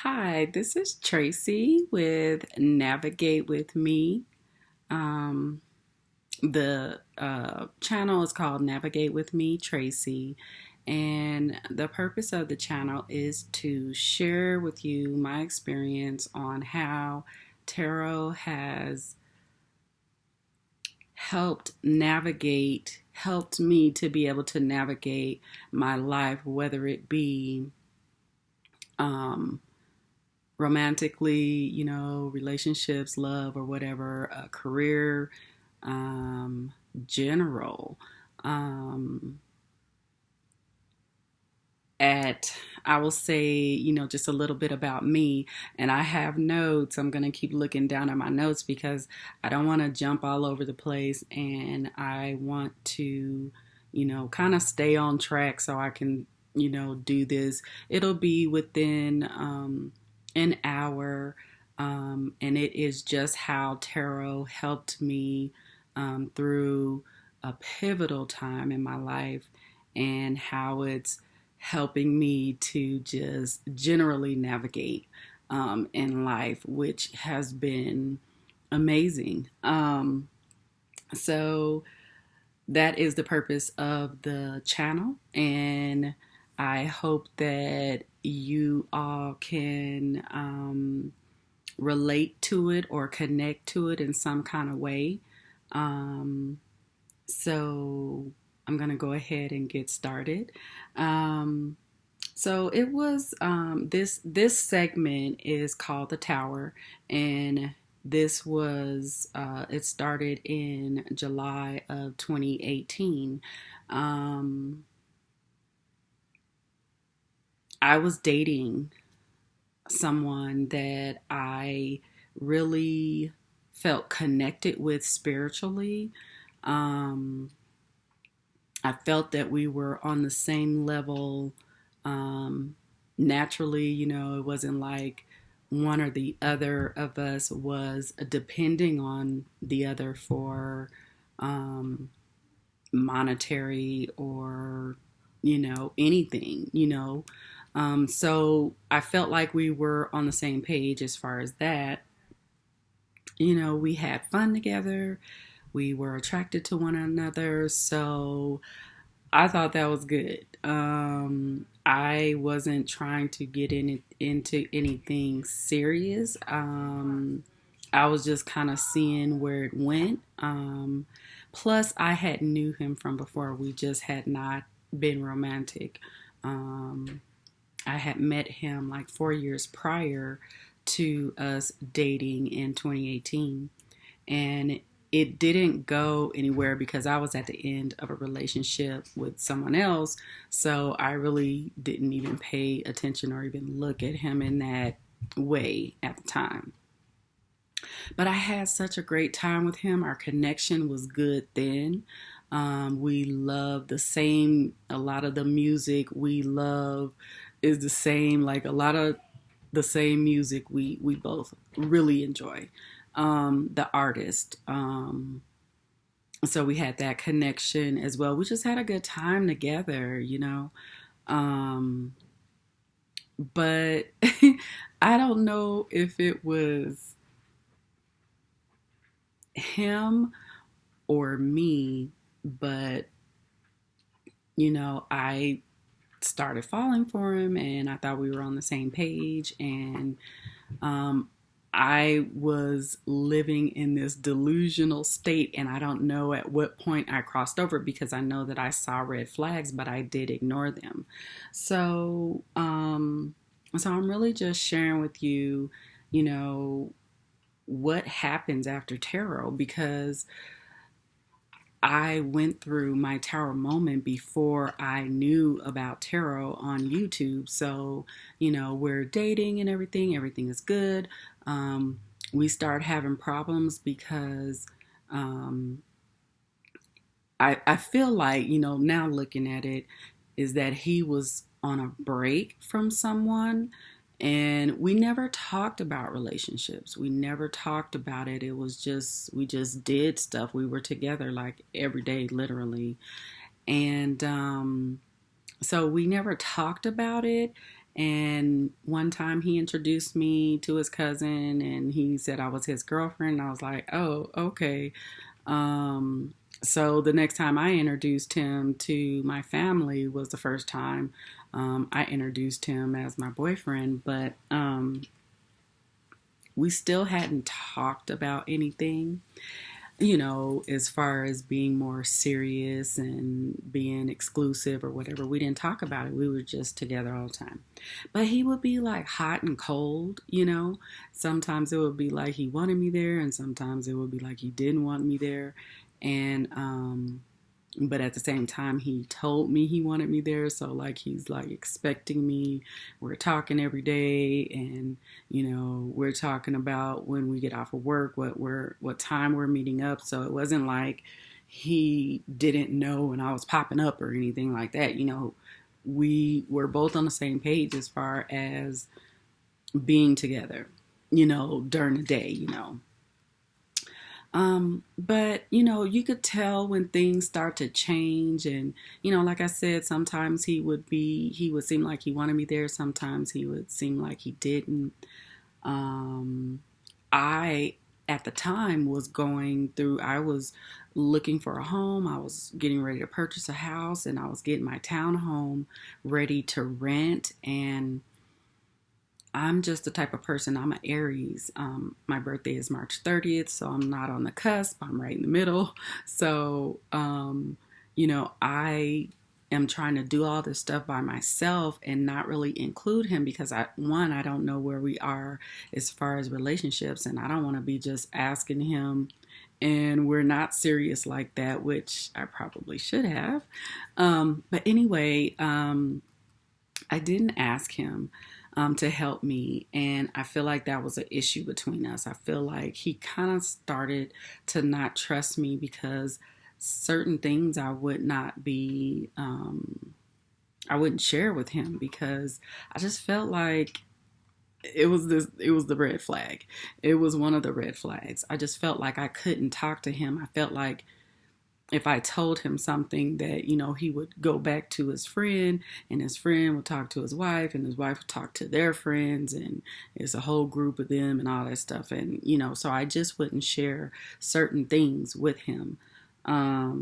Hi, this is Tracy with Navigate with Me. Um, the channel is called Navigate with Me, Tracy. And the purpose of the channel is to share with you my experience on how tarot has helped me to be able to navigate my life, whether it be um, romantically, relationships, love, or whatever, career, um, general. Um, at I will say, just a little bit about me. And I have notes. I'm going to keep looking down at my notes because I don't want to jump all over the place. And I want to, kind of stay on track so I can, do this. It'll be within an hour. And it is just how tarot helped me through a pivotal time in my life and how it's helping me to just generally navigate in life, which has been amazing. So that is the purpose of the channel, and I hope that you all can relate to it or connect to it in some kind of way. Um, so I'm going to go ahead and get started. Um, so it was this segment is called The Tower, and this was it started in July of 2018. Um, I was dating someone that I really felt connected with spiritually. Um, I felt that we were on the same level um, naturally. It wasn't like one or the other of us was depending on the other for um, monetary or, anything, So I felt like we were on the same page as far as that. We had fun together. We were attracted to one another. So I thought that was good. I wasn't trying to get into anything serious. I was just kind of seeing where it went. Plus, I had knew him from before. We just had not been romantic. Um, I had met him like 4 years prior to us dating in 2018. And it didn't go anywhere because I was at the end of a relationship with someone else. So I really didn't even pay attention or even look at him in that way at the time. But I had such a great time with him. Our connection was good then. We love the same, a lot of the music we love is the same, like a lot of the same music we both really enjoy. The artist. So we had that connection as well. We just had a good time together. Um, but I don't know if it was him or me, but I started falling for him and I thought we were on the same page. And um, I was living in this delusional state, and I don't know at what point I crossed over because I know that I saw red flags, but I did ignore them. So, so I'm really just sharing with you, you know, what happens after tarot because I went through my tarot moment before I knew about tarot on YouTube. So, we're dating and everything is good. We start having problems because um, I feel like, now looking at it, is that he was on a break from someone and we never talked about relationships. We never talked about it. It was just, we just did stuff. We were together like every day, literally. And so we never talked about it. And one time he introduced me to his cousin and he said I was his girlfriend. And I was like, oh, okay. So the next time I introduced him to my family was the first time I introduced him as my boyfriend. But we still hadn't talked about anything, as far as being more serious and being exclusive or whatever. We didn't talk about it. We were just together all the time. But he would be like hot and cold. Sometimes it would be like he wanted me there, and sometimes it would be like he didn't want me there. And but at the same time he told me he wanted me there, so like he's like expecting me. We're talking every day, and we're talking about when we get off of work, what time we're meeting up. So it wasn't like he didn't know when I was popping up or anything like that. We were both on the same page as far as being together, during the day. But you could tell when things start to change, and like I said, sometimes he would seem like he wanted me there, sometimes he would seem like he didn't. I at the time I was looking for a home. I was getting ready to purchase a house, and I was getting my townhome ready to rent. And I'm just the type of person, I'm an Aries. My birthday is March 30th, so I'm not on the cusp. I'm right in the middle. So, I am trying to do all this stuff by myself and not really include him because I don't know where we are as far as relationships, and I don't want to be just asking him and we're not serious like that, which I probably should have. But anyway, I didn't ask him to help me. And I feel like that was an issue between us. I feel like he kind of started to not trust me because certain things I wouldn't share with him because I just felt like it was the red flag. It was one of the red flags. I just felt like I couldn't talk to him. I felt like if I told him something that, he would go back to his friend, and his friend would talk to his wife, and his wife would talk to their friends, and it's a whole group of them and all that stuff. And, so I just wouldn't share certain things with him. But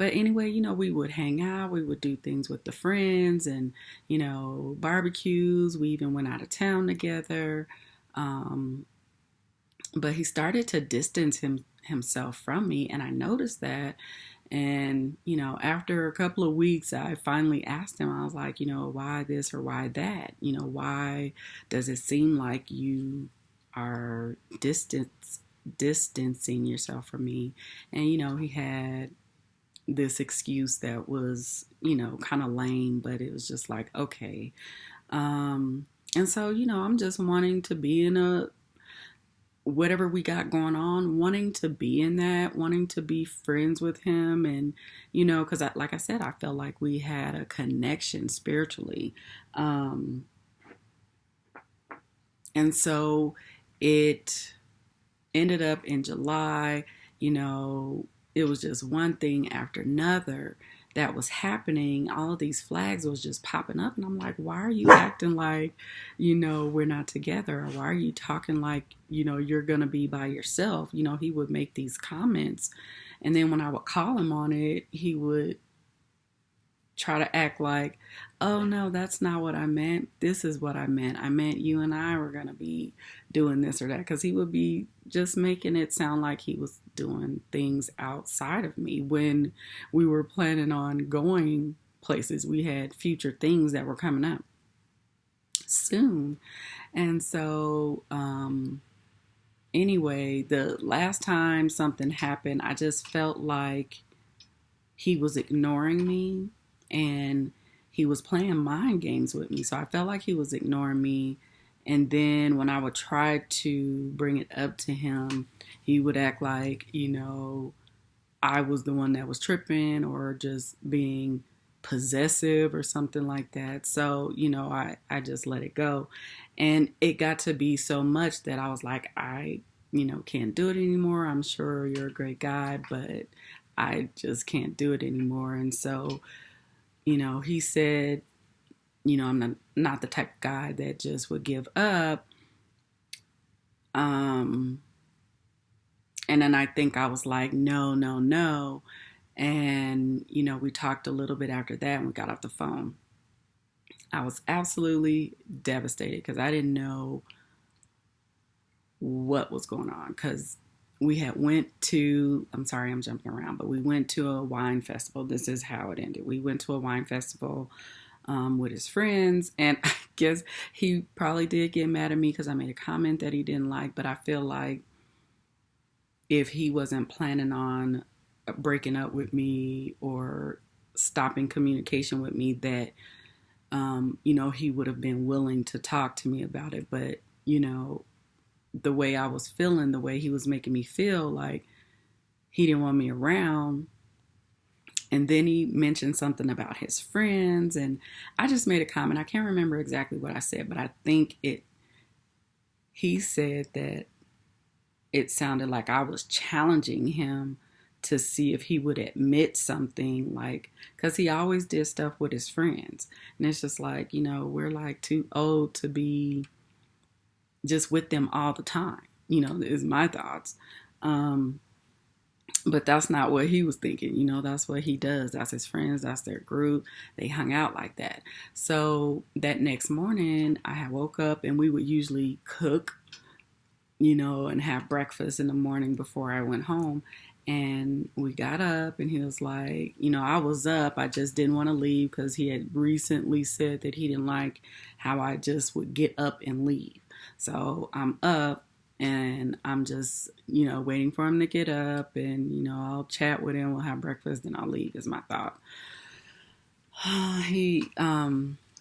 anyway, we would hang out, we would do things with the friends and, barbecues. We even went out of town together. But he started to distance himself from me, and I noticed that. And after a couple of weeks I finally asked him. I was like, why this or why that? Why does it seem like you are distancing yourself from me? And he had this excuse that was kind of lame, but it was just like, okay. And so I'm just wanting to be in whatever we got going on, wanting to be in that, wanting to be friends with him. And, because like I said, I felt like we had a connection spiritually. And so it ended up in July, it was just one thing after another that was happening. All of these flags was just popping up, and I'm like, why are you acting like, we're not together? Or why are you talking like, you're gonna be by yourself? He would make these comments, and then when I would call him on it, he would try to act like, oh no, that's not what I meant. This is what I meant. I meant you and I were gonna be doing this or that, because he would be just making it sound like he was doing things outside of me when we were planning on going places. We had future things that were coming up soon. And so anyway, the last time something happened, I just felt like he was ignoring me and he was playing mind games with me. So I felt like he was ignoring me. And then when I would try to bring it up to him, he would act like, I was the one that was tripping or just being possessive or something like that. So, I just let it go. And it got to be so much that I was like, I can't do it anymore. I'm sure you're a great guy, but I just can't do it anymore. And so, he said, I'm not the type of guy that just would give up. Um, and then I think I was like, no, no, no. And, we talked a little bit after that and we got off the phone. I was absolutely devastated because I didn't know what was going on, because we had went to, I'm sorry, I'm jumping around, but we went to a wine festival. This is how it ended. We went to a wine festival with his friends, and I guess he probably did get mad at me because I made a comment that he didn't like, but I feel like if he wasn't planning on breaking up with me or stopping communication with me, that he would have been willing to talk to me about it. But the way I was feeling, the way he was making me feel, like he didn't want me around. And then he mentioned something about his friends, and I just made a comment. I can't remember exactly what I said, but I think he said that it sounded like I was challenging him to see if he would admit something, like, because he always did stuff with his friends. And it's just like, we're like too old to be just with them all the time, is my thoughts. But that's not what he was thinking. That's what he does. That's his friends. That's their group. They hung out like that. So that next morning, I had woke up, and we would usually cook, and have breakfast in the morning before I went home. And we got up, and he was like, I was up. I just didn't want to leave because he had recently said that he didn't like how I just would get up and leave. So I'm up, and I'm just, waiting for him to get up, and, I'll chat with him. We'll have breakfast, then I'll leave, is my thought.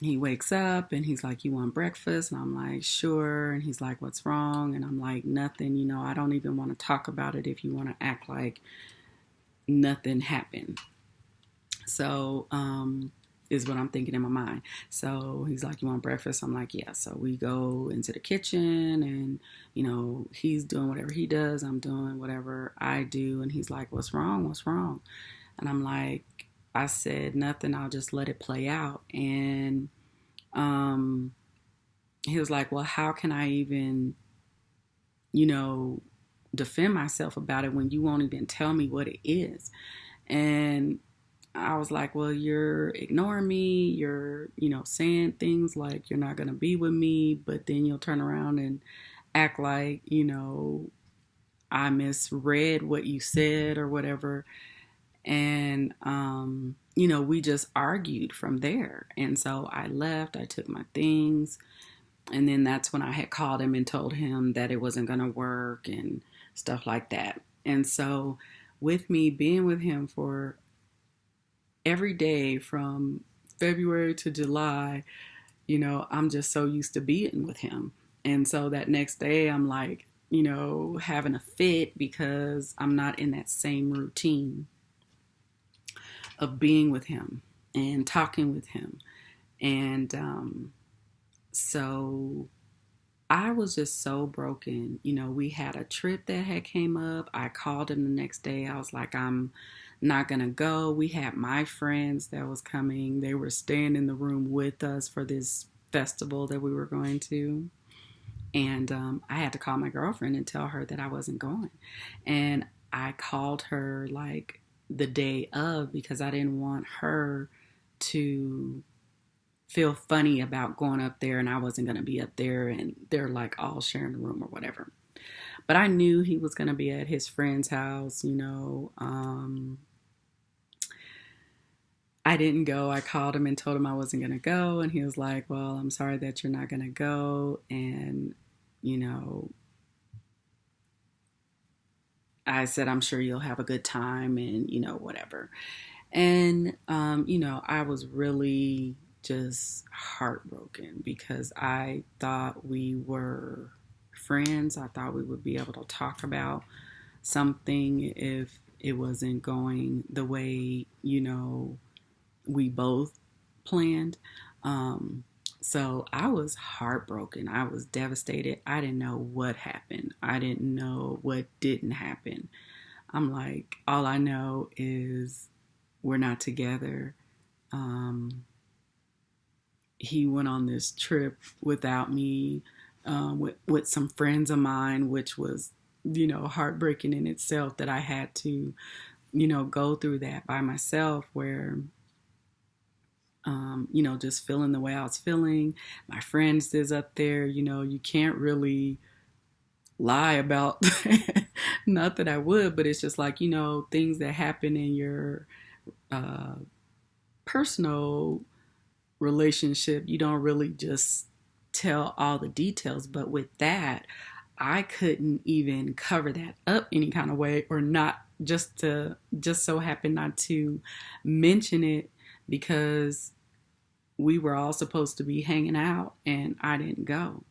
He wakes up, and he's like, you want breakfast? And I'm like, sure. And he's like, what's wrong? And I'm like, nothing. I don't even want to talk about it if you want to act like nothing happened. So, is what I'm thinking in my mind. So he's like, you want breakfast? I'm like, yeah. So we go into the kitchen, and, he's doing whatever he does. I'm doing whatever I do. And he's like, what's wrong? What's wrong? And I'm like, I said nothing. I'll just let it play out. And he was like, well, how can I even, defend myself about it when you won't even tell me what it is? And I was like, well, you're ignoring me. You're, saying things like you're not going to be with me, but then you'll turn around and act like, I misread what you said or whatever. And, we just argued from there. And so I left, I took my things. And then that's when I had called him and told him that it wasn't going to work and stuff like that. And so with me being with him for every day from February to July, I'm just so used to being with him. And so that next day I'm like, having a fit because I'm not in that same routine of being with him and talking with him. And so I was just so broken. We had a trip that had came up. I called him the next day. I was like, I'm not going to go. We had my friends that was coming. They were staying in the room with us for this festival that we were going to. And I had to call my girlfriend and tell her that I wasn't going. And I called her like the day of because I didn't want her to feel funny about going up there and I wasn't going to be up there and they're like all sharing the room or whatever. But I knew he was going to be at his friend's house, I didn't go. I called him and told him I wasn't going to go. And he was like, well, I'm sorry that you're not going to go. And, I said, I'm sure you'll have a good time and, whatever. And, I was really just heartbroken because I thought we were friends. I thought we would be able to talk about something if it wasn't going the way, we both planned. So I was heartbroken. I was devastated. I didn't know what happened. I didn't know what didn't happen. I'm like, all I know is we're not together. he went on this trip without me, with some friends of mine, which was, heartbreaking in itself that I had to, go through that by myself, where, just feeling the way I was feeling. My friends is up there, you can't really lie about, not that I would, but it's just like, things that happen in your uh, personal relationship, you don't really just tell all the details. But with that, I couldn't even cover that up any kind of way, or not, just so happen not to mention it, because we were all supposed to be hanging out and I didn't go.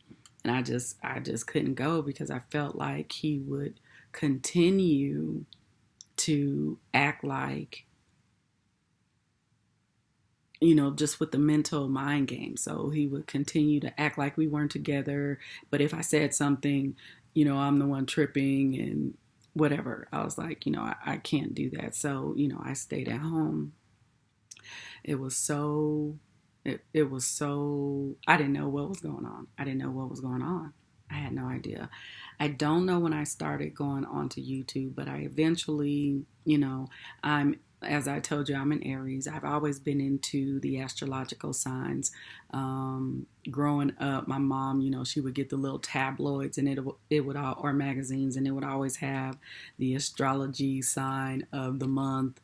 And I just couldn't go because I felt like he would continue to act like, just with the mental mind game. So he would continue to act like we weren't together. But if I said something, I'm the one tripping and whatever. I was like, I can't do that. So, I stayed at home. It was so, it was so, I didn't know what was going on. I didn't know what was going on. I had no idea. I don't know when I started going onto YouTube, but I eventually, as I told you, I'm an Aries. I've always been into the astrological signs. Growing up, my mom, she would get the little tabloids, and it would all, or magazines, and it would always have the astrology sign of the month,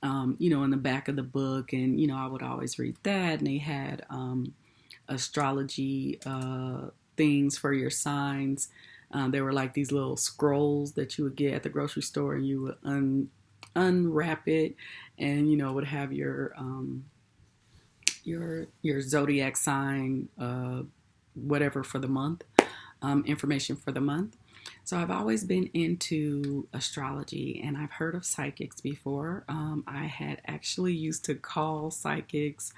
in the back of the book. And, I would always read that. And they had astrology things for your signs. There were like these little scrolls that you would get at the grocery store, and you would unwrap it, and would have your zodiac sign, whatever, for the month, information for the month. So I've always been into astrology, and I've heard of psychics before. I had actually used to call psychics,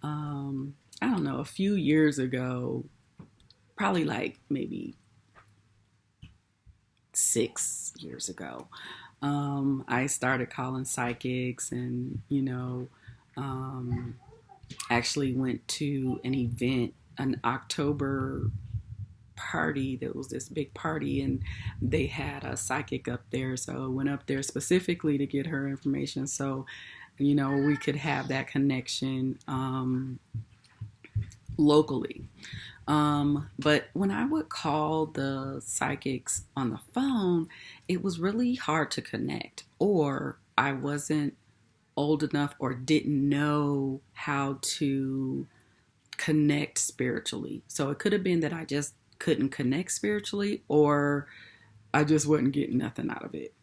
I don't know, a few years ago, probably like maybe 6 years ago. I started calling psychics, and, actually went to an event, an October party. That was this big party, and they had a psychic up there. So I went up there specifically to get her information, so, we could have that connection locally. But when I would call the psychics on the phone, it was really hard to connect, or I wasn't old enough or didn't know how to connect spiritually. So it could have been that I just couldn't connect spiritually, or I just wasn't getting nothing out of it.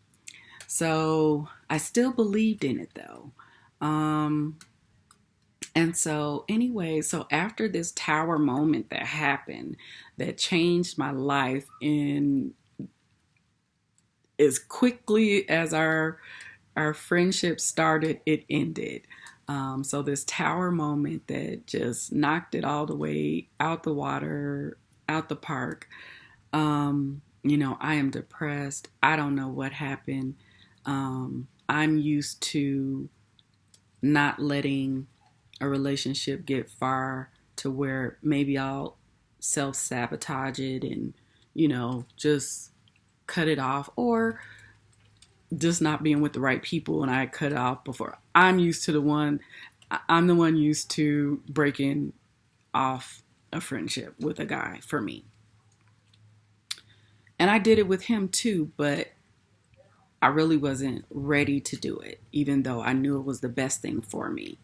So I still believed in it though. And so, anyway, so after this tower moment that happened, that changed my life, in as quickly as our friendship started, it ended. So this tower moment that just knocked it all the way out the water, out the park. I am depressed. I don't know what happened. I'm used to not letting a relationship get far to where maybe I'll self-sabotage it and, just cut it off, or just not being with the right people and I cut it off before. I'm the one used to breaking off a friendship with a guy, for me. And I did it with him too, but I really wasn't ready to do it, even though I knew it was the best thing for me.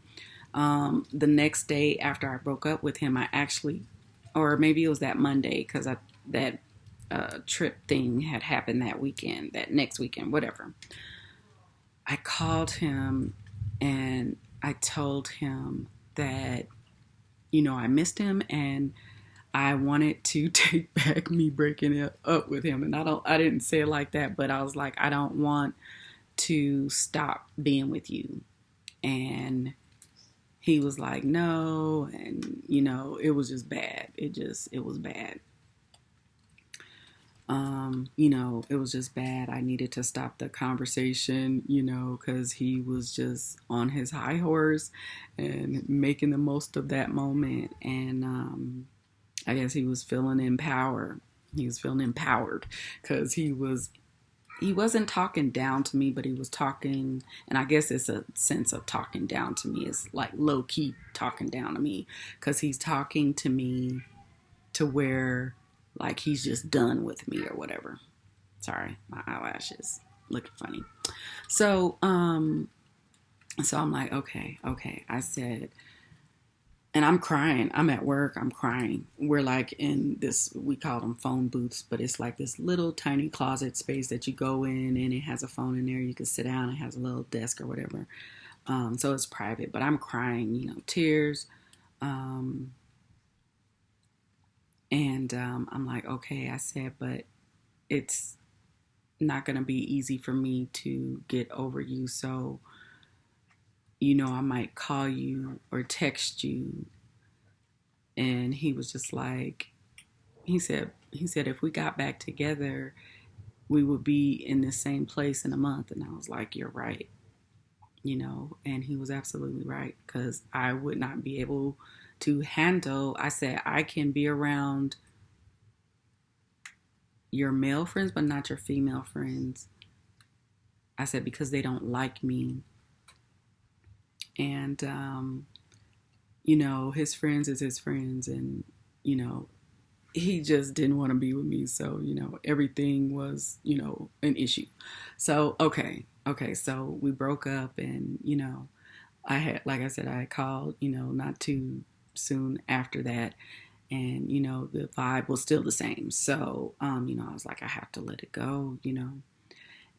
The next day after I broke up with him, I actually, or maybe it was that Monday, because that trip thing had happened that weekend, that next weekend, whatever. I called him and I told him that, I missed him and I wanted to take back me breaking it up with him. And I didn't say it like that, but I was like, I don't want to stop being with you. And he was like, no. And, it was just bad. It was bad. It was just bad. I needed to stop the conversation, because he was just on his high horse and making the most of that moment. And I guess he was feeling empowered. He was feeling empowered because he wasn't talking down to me, but he was talking, and I guess it's a sense of talking down to me. It's like low key talking down to me because he's talking to me to where like he's just done with me or whatever. Sorry, my eyelashes looking funny. So, so I'm like, okay. I said, and I'm crying. I'm at work. I'm crying. We're like in this, we call them phone booths, but it's like this little tiny closet space that you go in and it has a phone in there. You can sit down. It has a little desk or whatever. So it's private, but I'm crying, tears. And I'm like, okay, I said, but it's not going to be easy for me to get over you. So, I might call you or text you. And he was just like, he said, if we got back together, we would be in the same place in a month. And I was like, you're right. And he was absolutely right because I would not be able to handle. I said, I can be around your male friends, but not your female friends. I said, because they don't like me. And, his friends is his friends. And, he just didn't want to be with me. So, everything was, an issue. So, okay. So we broke up and, I had, like I said, I called, not too soon after that. And, the vibe was still the same. So, I was like, I have to let it go,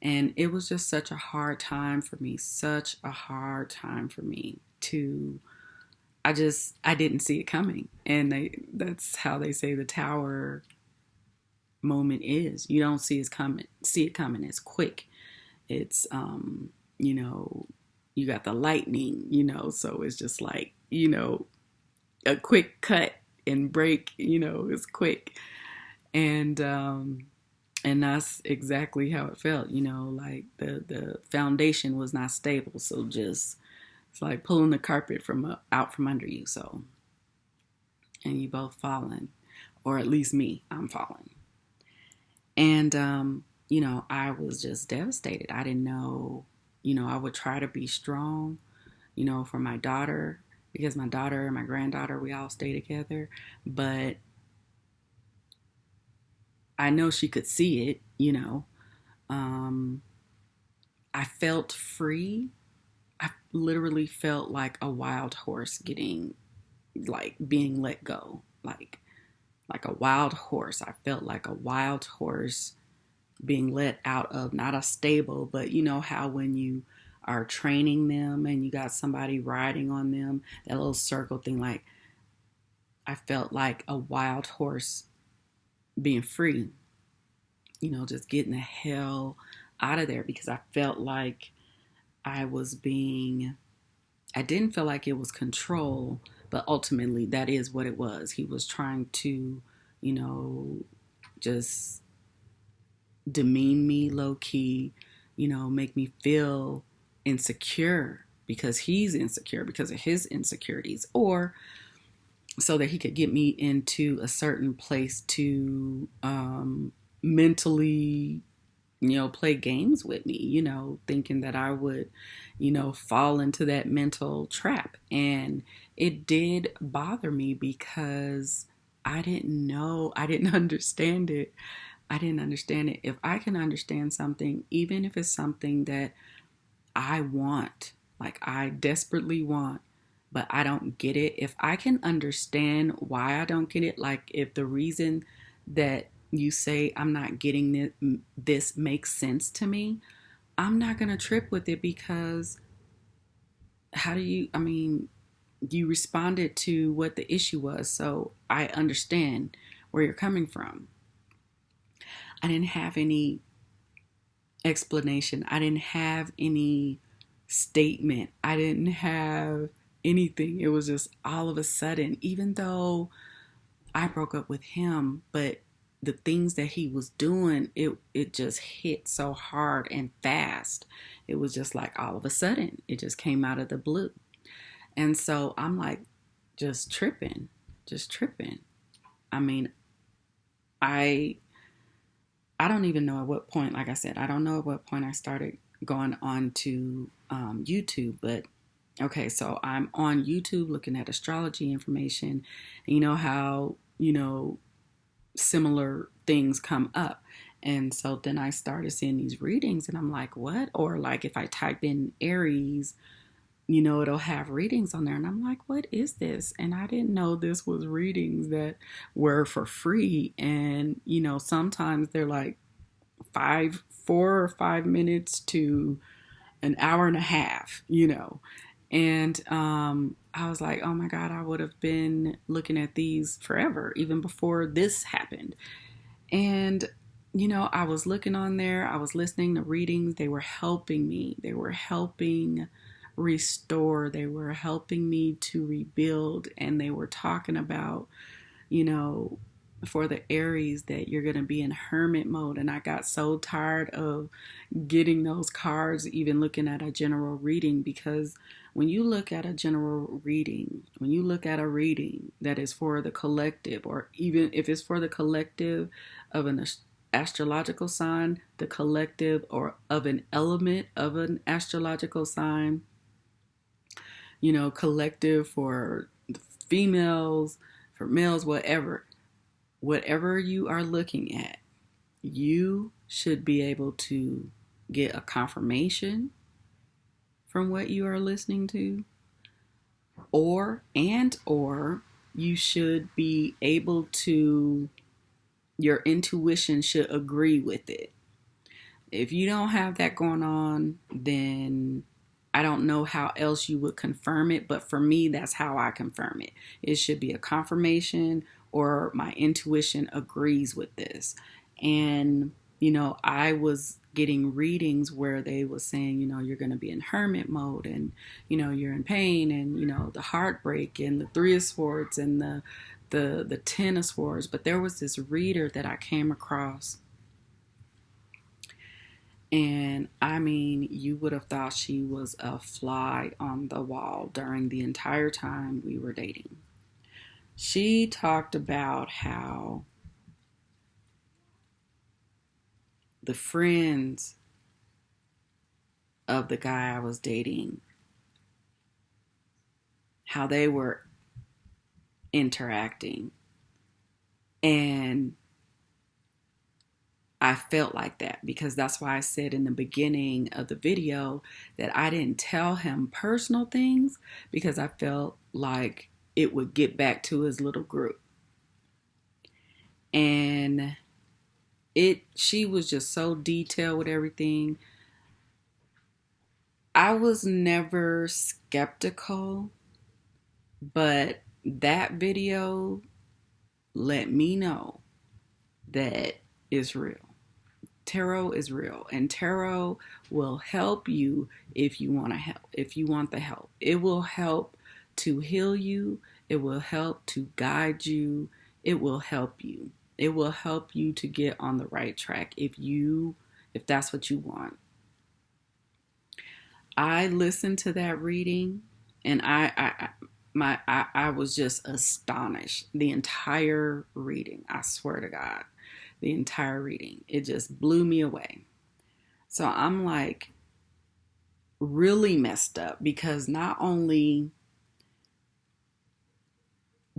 And it was just such a hard time for me to, I didn't see it coming. And that's how they say the tower moment is. You don't see it coming. It's quick. It's, you got the lightning, so it's just like, a quick cut and break, it's quick. And that's exactly how it felt, like the foundation was not stable. So just, it's like pulling the carpet out from under you. So, and you both falling, or at least me, I'm falling. And, I was just devastated. I didn't know, I would try to be strong, for my daughter, because my daughter and my granddaughter, we all stay together. But I know she could see it, I felt free. I literally felt like a wild horse being let go. Like a wild horse. I felt like a wild horse being let out of not a stable, but how when you are training them and you got somebody riding on them, that little circle thing, like I felt like a wild horse being free, just getting the hell out of there because I felt like I didn't feel like it was control, but ultimately that is what it was. He was trying to, just demean me low key, make me feel insecure because he's insecure because of his insecurities, or so that he could get me into a certain place to mentally, play games with me, thinking that I would, fall into that mental trap. And it did bother me because I didn't understand it. If I can understand something, even if it's something that I want, like I desperately want, but I don't get it. If I can understand why I don't get it, like if the reason that you say I'm not getting this makes sense to me, I'm not going to trip with it because you responded to what the issue was. So I understand where you're coming from. I didn't have any explanation. I didn't have any statement. I didn't have anything. It was just all of a sudden, even though I broke up with him, but the things that he was doing, it just hit so hard and fast. It was just like all of a sudden, it just came out of the blue. And so I'm like, just tripping, just tripping. I mean, I I don't even know at what point, like I said, I don't know at what point I started going on to YouTube, but okay, so I'm on YouTube looking at astrology information. And you know how, similar things come up. And so then I started seeing these readings and I'm like, what? Or like if I type in Aries, it'll have readings on there. And I'm like, what is this? And I didn't know this was readings that were for free. And, sometimes they're like 4 or 5 minutes to an hour and a half. And I was like, oh my God, I would have been looking at these forever, even before this happened. And, I was looking on there, I was listening to readings. They were helping me. They were helping restore. They were helping me to rebuild. And they were talking about, you know, for the Aries that you're going to be in hermit mode. And I got so tired of getting those cards, even looking at a general reading, because when you look at a general reading, when you look at a reading that is for the collective, or even if it's for the collective of an astrological sign, the collective or of an element of an astrological sign, collective for females, for males, whatever you are looking at, you should be able to get a confirmation from what you are listening to, or you should be able to, your intuition should agree with it. If you don't have that going on, then I don't know how else you would confirm it, but for me, that's how I confirm it. It should be a confirmation or my intuition agrees with this. And, I was getting readings where they were saying, you're going to be in hermit mode and, you're in pain and, the heartbreak and the Three of Swords and the Ten of Swords. But there was this reader that I came across, and I mean, you would have thought she was a fly on the wall during the entire time we were dating. She talked about how the friends of the guy I was dating, how they were interacting. And I felt like that because that's why I said in the beginning of the video that I didn't tell him personal things, because I felt like it would get back to his little group. And she was just so detailed with everything. I was never skeptical, but that video let me know that it's real. Tarot is real, and tarot will help you if you want to help, if you want the help. It will help to heal you. It will help to guide you. It will help you. It will help you to get on the right track if that's what you want. I listened to that reading and I was just astonished. The entire reading, I swear to God, the entire reading, it just blew me away. So I'm like really messed up because not only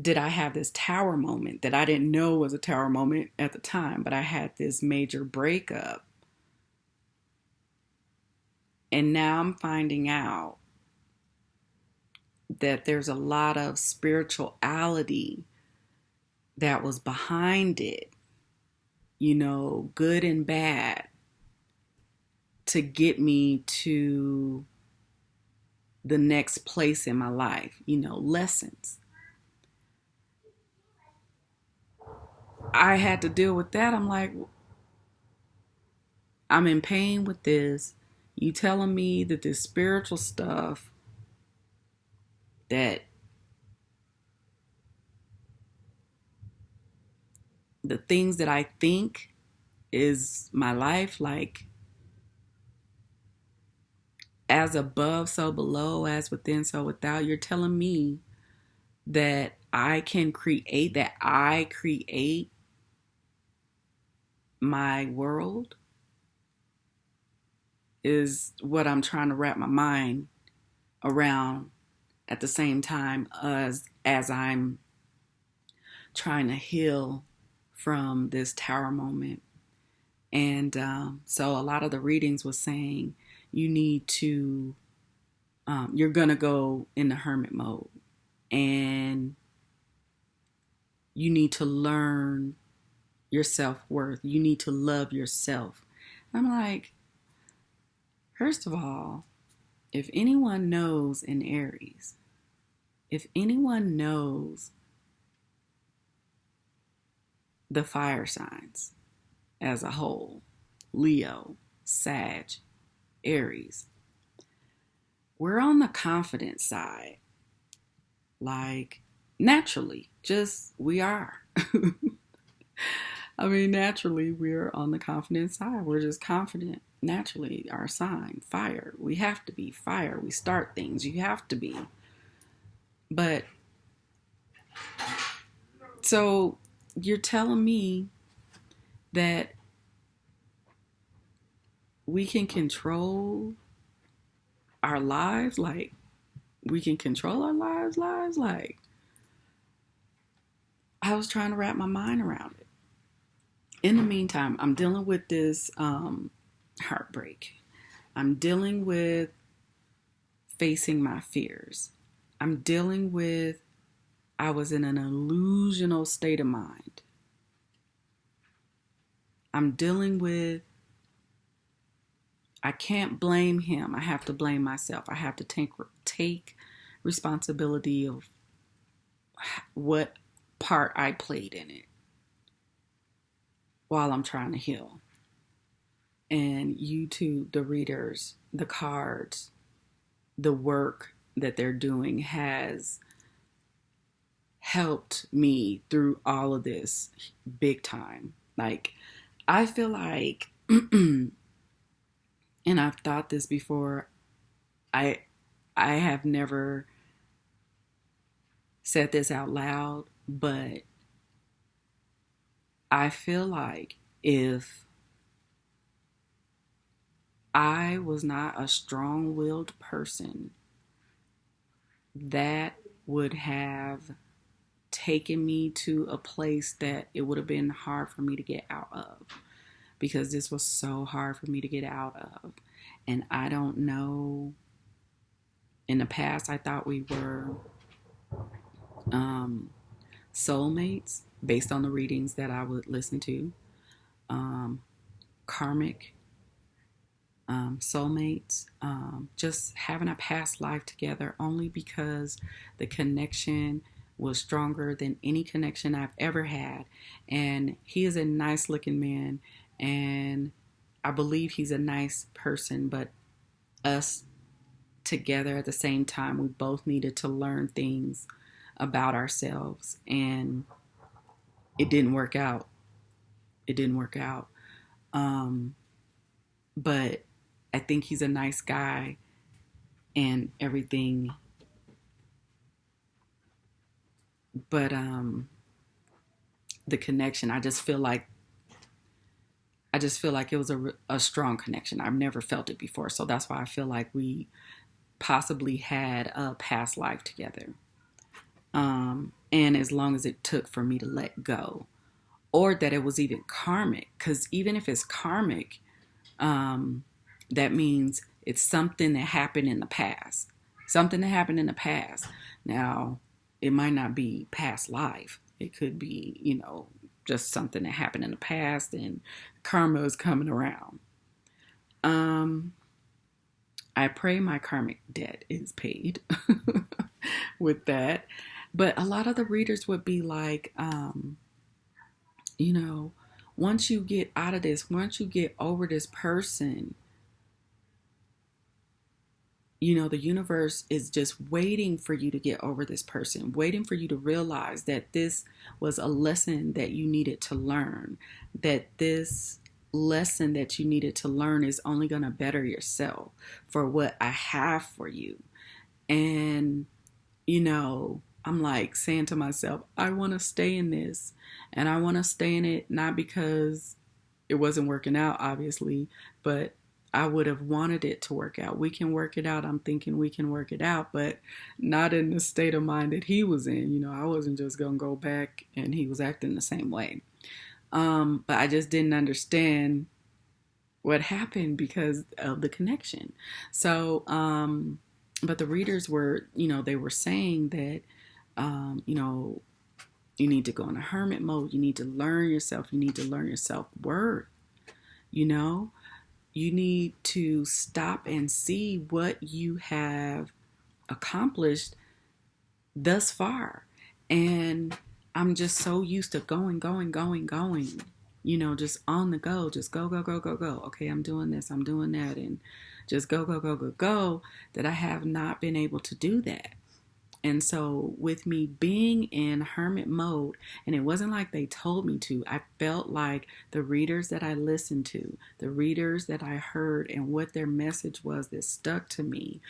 did I have this tower moment that I didn't know was a tower moment at the time, but I had this major breakup. And now I'm finding out that there's a lot of spirituality that was behind it, good and bad, to get me to the next place in my life, lessons. I had to deal with that. I'm like, I'm in pain with this. You telling me that this spiritual stuff that the things that I think is my life, like as above, so below, as within, so without. You're telling me that I create my world is what I'm trying to wrap my mind around at the same time as I'm trying to heal from this tower moment. And so a lot of the readings was saying you need to, you're going to go in the hermit mode and you need to learn your self-worth. You need to love yourself. I'm like, first of all, if anyone knows in Aries, if anyone knows the fire signs as a whole, Leo, Sag, Aries, we're on the confident side. Like, naturally, just we are. I mean, naturally, we're on the confident side. We're just confident. Naturally, our sign, fire. We have to be fire. We start things. You have to be. But, so you're telling me that we can control our lives? Like, we can control our lives? Like, I was trying to wrap my mind around it. In the meantime, I'm dealing with this heartbreak. I'm dealing with facing my fears. I'm dealing with, I was in an illusional state of mind. I'm dealing with, I can't blame him. I have to blame myself. I have to take responsibility of what part I played in it while I'm trying to heal. And YouTube, the readers, the cards, the work that they're doing has helped me through all of this big time. Like, I feel like, and I've thought this before, I have never said this out loud, but I feel like if I was not a strong-willed person, that would have taken me to a place that it would have been hard for me to get out of, because this was so hard for me to get out of. And I don't know, in the past I thought we were soulmates based on the readings that I would listen to, karmic soulmates, just having a past life together, only because the connection was stronger than any connection I've ever had. And he is a nice looking man, and I believe he's a nice person, but us together at the same time, we both needed to learn things about ourselves, and it didn't work out. It didn't work out. But I think he's a nice guy and everything. But the connection, I just feel like it was a strong connection. I've never felt it before, so that's why I feel like we possibly had a past life together. And as long as it took for me to let go, or that it was even karmic, because even if it's karmic, that means it's something that happened in the past. Something that happened in the past. Now, it might not be past life. It could be, just something that happened in the past and karma is coming around. I pray my karmic debt is paid with that. But a lot of the readers would be like, once you get out of this, once you get over this person, the universe is just waiting for you to get over this person, waiting for you to realize that this was a lesson that you needed to learn, that this lesson that you needed to learn is only going to better yourself for what I have for you. And, I'm like saying to myself, I want to stay in this, and I want to stay in it not because it wasn't working out, obviously, but I would have wanted it to work out. We can work it out. I'm thinking we can work it out, but not in the state of mind that he was in. I wasn't just going to go back and he was acting the same way. But I just didn't understand what happened because of the connection. So, but the readers were, they were saying that, you need to go in a hermit mode. You need to learn yourself. You need to learn your self-worth. You need to stop and see what you have accomplished thus far. And I'm just so used to going, just on the go, just go, go, go, go, go. Okay, I'm doing this, I'm doing that, and just go, go, go, go, go, that I have not been able to do that. And so with me being in hermit mode, and it wasn't like they told me to, I felt like the readers that I listened to, the readers that I heard, and what their message was that stuck to me,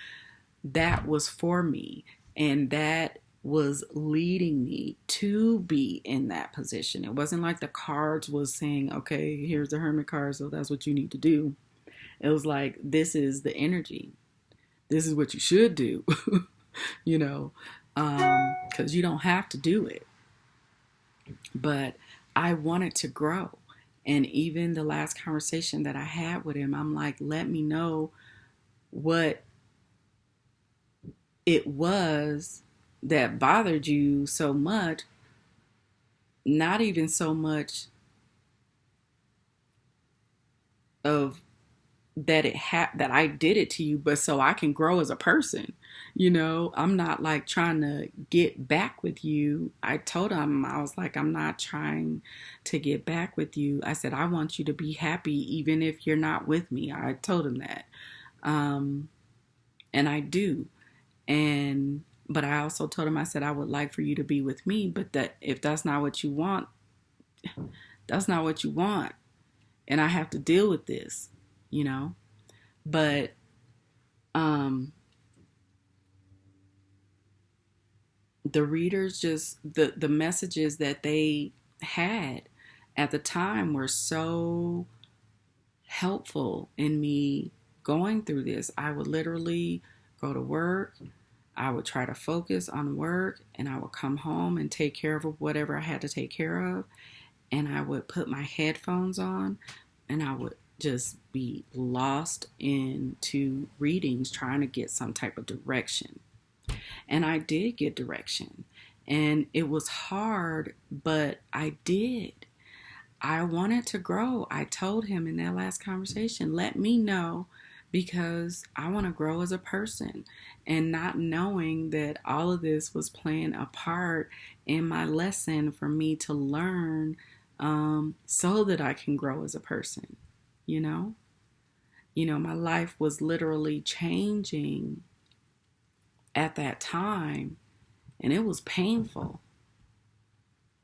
that was for me. And that was leading me to be in that position. It wasn't like the cards was saying, okay, here's the hermit card, so that's what you need to do. It was like, this is the energy. This is what you should do. Because you don't have to do it. But I wanted to grow. And even the last conversation that I had with him, I'm like, let me know what it was that bothered you so much. Not even so much of that that I did it to you, but so I can grow as a person. I'm not like trying to get back with you. I told him, I was like, I'm not trying to get back with you. I said, I want you to be happy even if you're not with me. I told him that. And I do. But I also told him, I said, I would like for you to be with me, but that if that's not what you want, that's not what you want. And I have to deal with this. But the readers, just the messages that they had at the time were so helpful in me going through this. I would literally go to work, I would try to focus on work, and I would come home and take care of whatever I had to take care of, and I would put my headphones on, and I would just be lost into readings trying to get some type of direction. And I did get direction. And it was hard, but I did. I wanted to grow. I told him in that last conversation, let me know, because I want to grow as a person. And not knowing that all of this was playing a part in my lesson for me to learn, so that I can grow as a person. My life was literally changing at that time, and it was painful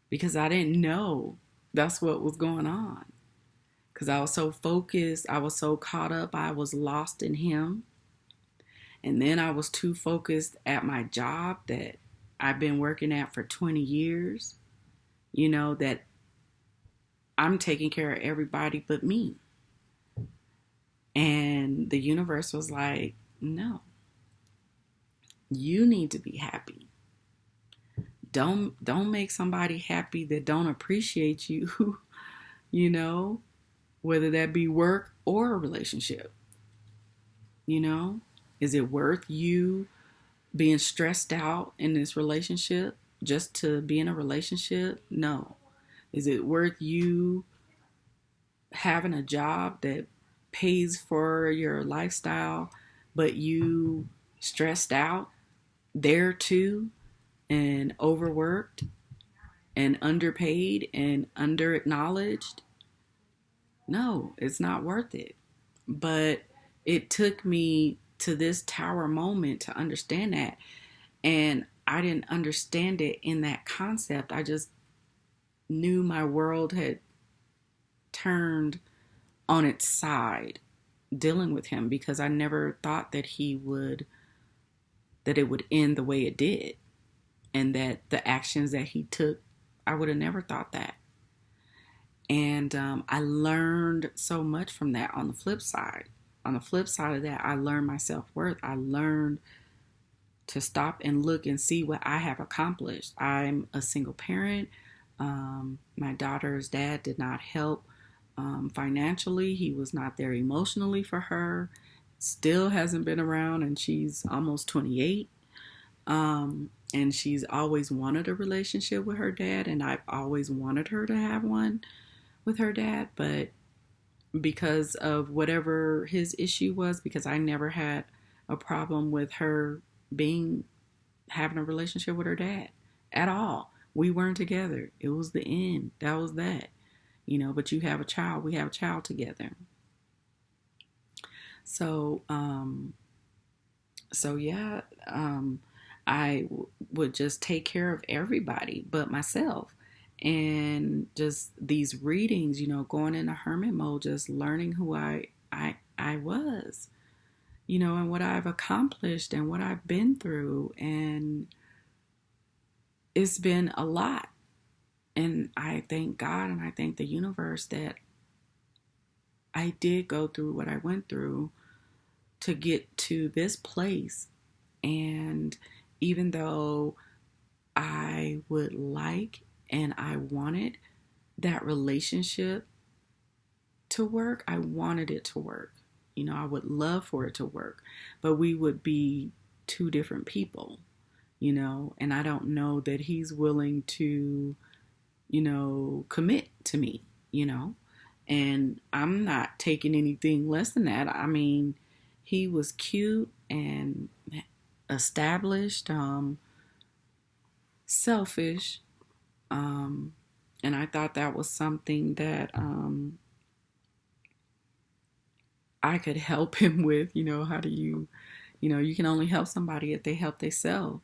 because I didn't know that's what was going on, because I was so focused, I was so caught up, I was lost in him. And then I was too focused at my job that I've been working at for 20 years, that I'm taking care of everybody but me. And the universe was like, no, you need to be happy. Don't make somebody happy that don't appreciate you, whether that be work or a relationship. Is it worth you being stressed out in this relationship just to be in a relationship? No. Is it worth you having a job that pays for your lifestyle, but you stressed out there too, and overworked and underpaid and under-acknowledged? No, it's not worth it. But it took me to this tower moment to understand that. And I didn't understand it in that concept. I just knew my world had turned on its side dealing with him, because I never thought that that it would end the way it did, and that the actions that he took, I would have never thought that. And I learned so much from that. On the flip side of that, I learned my self-worth. I learned to stop and look and see what I have accomplished. I'm a single parent. My daughter's dad did not help financially. He was not there emotionally for her. Still hasn't been around, and she's almost 28. And she's always wanted a relationship with her dad, and I've always wanted her to have one with her dad. But because of whatever his issue was, because I never had a problem with her having a relationship with her dad at all. We weren't together. It was the end. That was that. But you have a child. We have a child together. So, yeah, I would just take care of everybody but myself. And just these readings, going into hermit mode, just learning who I was, and what I've accomplished and what I've been through. And it's been a lot. And I thank God and I thank the universe that I did go through what I went through to get to this place. And even though I would like and I wanted that relationship to work, I wanted it to work. I would love for it to work, but we would be two different people, and I don't know that he's willing to, commit to me, and I'm not taking anything less than that. I mean, he was cute and established, selfish, and I thought that was something that I could help him with. How do you can only help somebody if they help themselves,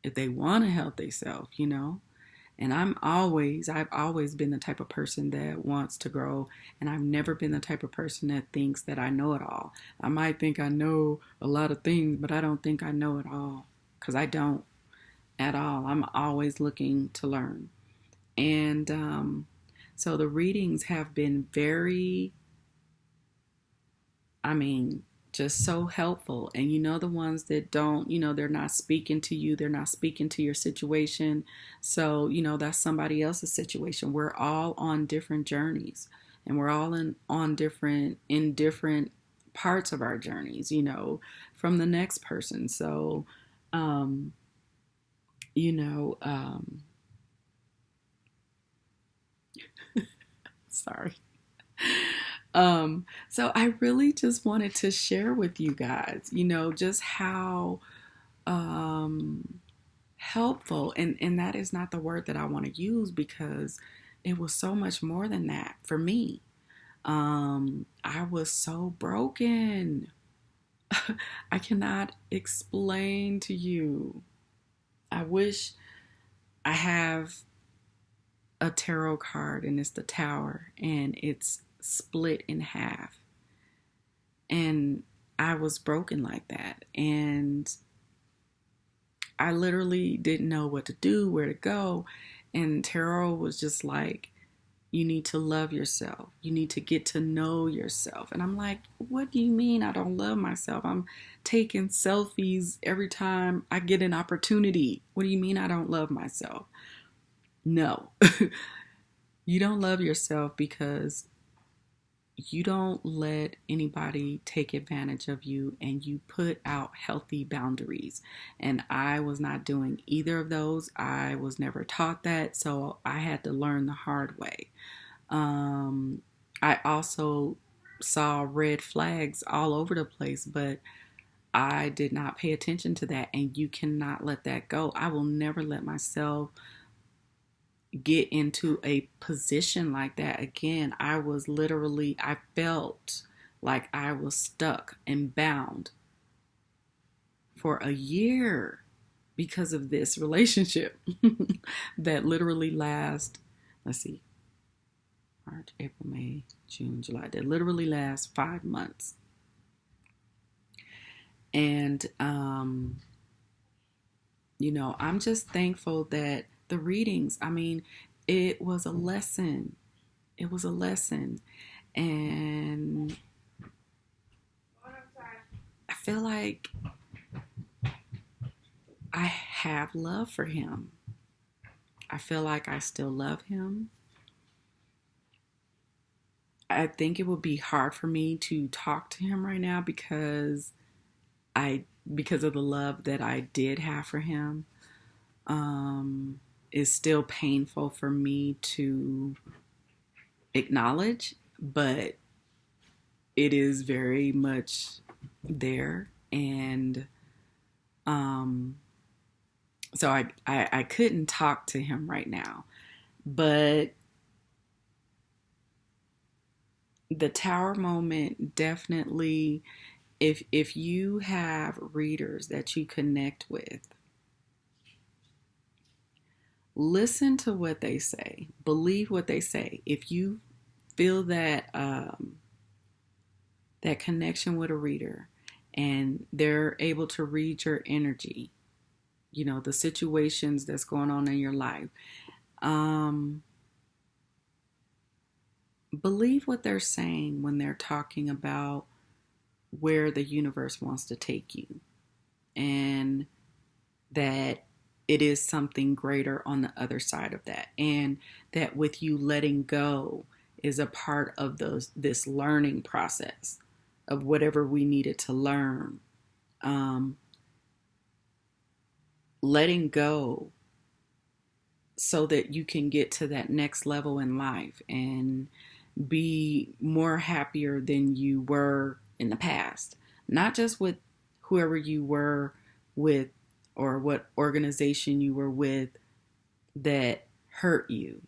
if they want to help themselves, And I've always been the type of person that wants to grow, and I've never been the type of person that thinks that I know it all. I might think I know a lot of things, but I don't think I know it all, because I don't at all. I'm always looking to learn. And so the readings have been very, just so helpful. And the ones that don't, they're not speaking to you, they're not speaking to your situation. So, that's somebody else's situation. We're all on different journeys, and we're all in different parts of our journeys, from the next person. So, sorry. So I really just wanted to share with you guys, just how helpful, and that is not the word that I want to use, because it was so much more than that for me. I was so broken. I cannot explain to you. I wish I have a tarot card, and it's the Tower, and it's split in half. And I was broken like that. And I literally didn't know what to do, where to go. And tarot was just like, you need to love yourself. You need to get to know yourself. And I'm like, what do you mean I don't love myself? I'm taking selfies every time I get an opportunity. What do you mean I don't love myself? No. You don't love yourself because you don't let anybody take advantage of you, and you put out healthy boundaries. And I was not doing either of those. I was never taught that, so I had to learn the hard way. I also saw red flags all over the place, but I did not pay attention to that, and you cannot let that go. I will never let myself get into a position like that again. I felt like I was stuck and bound for a year because of this relationship that literally lasts, let's see, March, April, May, June, July, that literally lasts 5 months. And, I'm just thankful that the readings, it was a lesson. It was a lesson. And I feel like I have love for him. I feel like I still love him. I think it would be hard for me to talk to him right now because of the love that I did have for him. Is still painful for me to acknowledge, but it is very much there. And so I couldn't talk to him right now. But the tower moment definitely, if you have readers that you connect with, listen to what they say, believe what they say. If you feel that that connection with a reader and they're able to read your energy, the situations that's going on in your life, believe what they're saying when they're talking about where the universe wants to take you, and that it is something greater on the other side of that, and that with you letting go is a part of this learning process of whatever we needed to learn. Letting go so that you can get to that next level in life and be more happier than you were in the past. Not just with whoever you were with or what organization you were with that hurt you,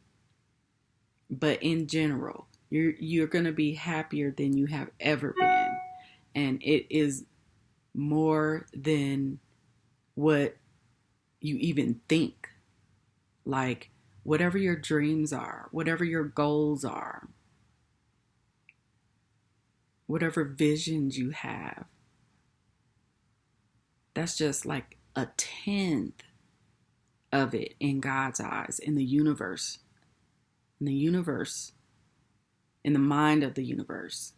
but in general, you're going to be happier than you have ever been. And it is more than what you even think. Like, whatever your dreams are, whatever your goals are, whatever visions you have, that's just like a tenth of it in God's eyes, in the universe, in the mind of the universe.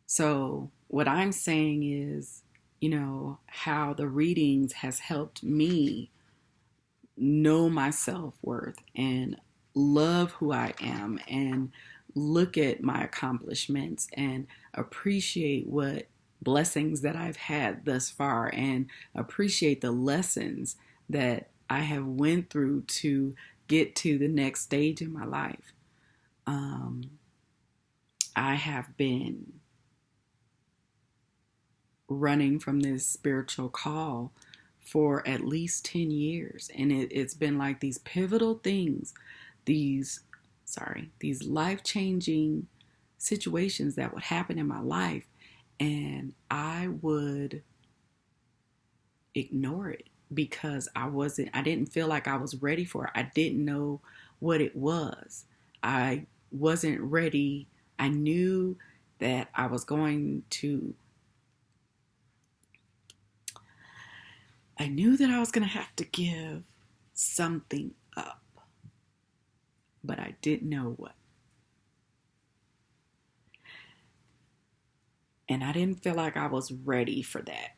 So what I'm saying is, how the readings has helped me know my self-worth and love who I am and look at my accomplishments and appreciate what blessings that I've had thus far and appreciate the lessons that I have went through to get to the next stage in my life. I have been running from this spiritual call for at least 10 years. And it's been like these pivotal things, these life-changing situations that would happen in my life. And I would ignore it because I didn't feel like I was ready for it. I didn't know what it was. I wasn't ready. I knew that I was going to have to give something up, but I didn't know what. And I didn't feel like I was ready for that.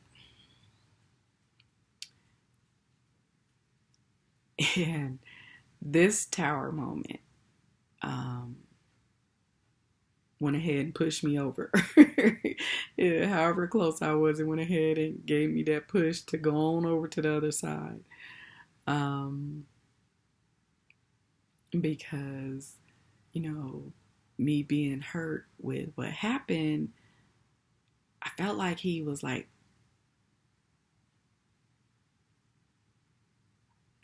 And this tower moment went ahead and pushed me over. Yeah, however close I was, it went ahead and gave me that push to go on over to the other side. Because, me being hurt with what happened, I felt like he was like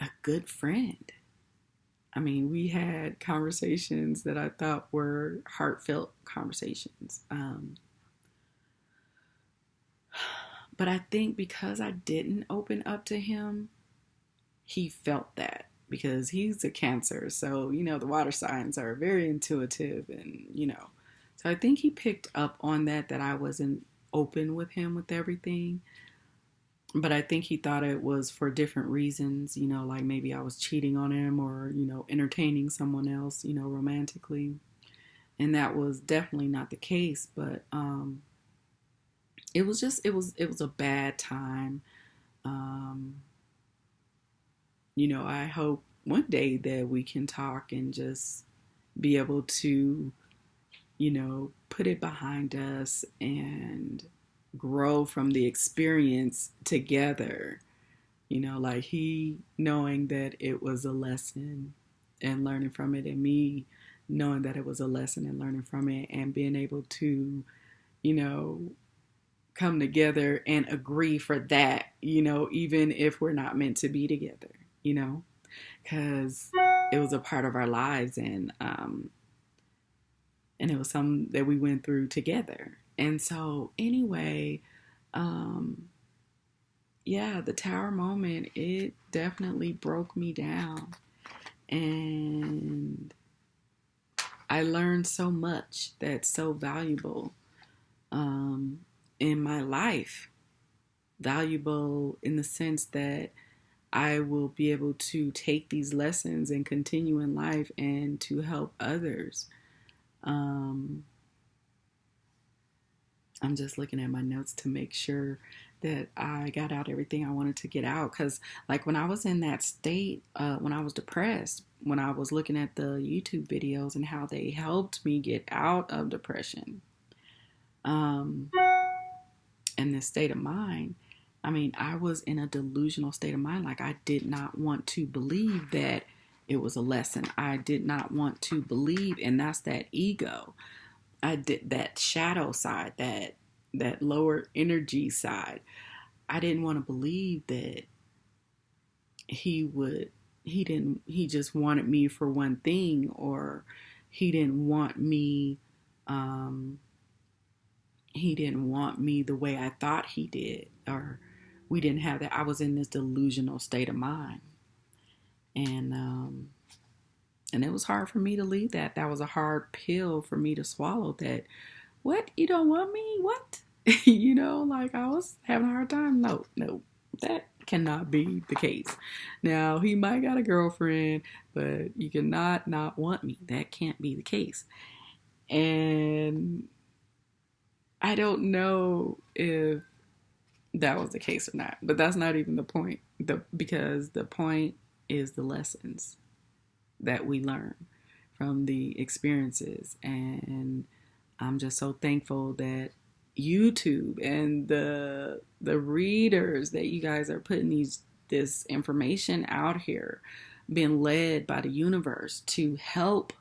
a good friend. We had conversations that I thought were heartfelt conversations. But I think because I didn't open up to him, he felt that because he's a Cancer. So, the water signs are very intuitive and. So I think he picked up on that I wasn't open with him with everything. But I think he thought it was for different reasons, like maybe I was cheating on him or, entertaining someone else, romantically. And that was definitely not the case. But it was a bad time. Um, I hope one day that we can talk and just be able to, put it behind us and grow from the experience together. Like he knowing that it was a lesson and learning from it, and me knowing that it was a lesson and learning from it, and being able to, you know, come together and agree for that, even if we're not meant to be together, because it was a part of our lives, and it was something that we went through together. And so anyway, yeah, the tower moment, it definitely broke me down. And I learned so much that's so valuable in my life. Valuable in the sense that I will be able to take these lessons and continue in life and to help others. I'm just looking at my notes to make sure that I got out everything I wanted to get out. Because, like, when I was in that state, when I was depressed, when I was looking at the YouTube videos and how they helped me get out of depression and this state of mind, I mean, I was in a delusional state of mind. Like, I did not want to believe that it was a lesson. I did not want to believe, and that's that ego. I did that shadow side, that lower energy side. I didn't want to believe that he just wanted me for one thing, or he didn't want me he didn't want me the way I thought he did, or we didn't have that. I was in this delusional state of mind. And it was hard for me to leave that. That was a hard pill for me to swallow. That, what? You don't want me? What? Like, I was having a hard time. No, that cannot be the case. Now, he might got a girlfriend, but you cannot not want me. That can't be the case. And I don't know if that was the case or not, but that's not even the point. Because the point is the lessons that we learn from the experiences. And I'm just so thankful that YouTube and the readers, that you guys are putting this information out here, being led by the universe to help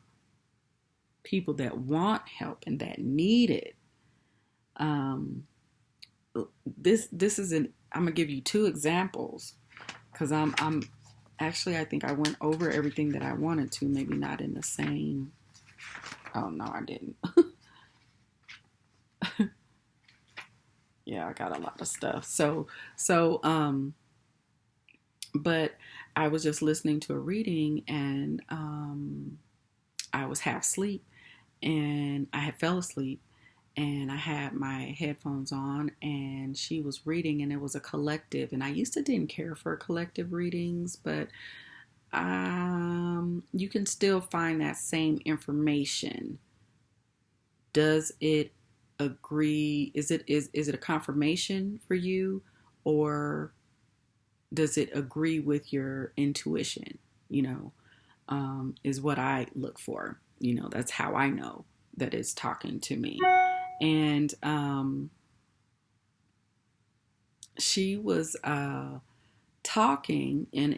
people that want help and that need it. This is I'm gonna give you two examples, because I'm actually, I think I went over everything that I wanted to, maybe not in the same. Oh no, I didn't. Yeah, I got a lot of stuff. But I was just listening to a reading, and I was half asleep, and I had fell asleep, and I had my headphones on, and she was reading, and it was a collective. And I used to didn't care for collective readings, but you can still find that same information. Does it agree? Is it a confirmation for you, or does it agree with your intuition? Is what I look for. That's how I know that it's talking to me. And she was talking, and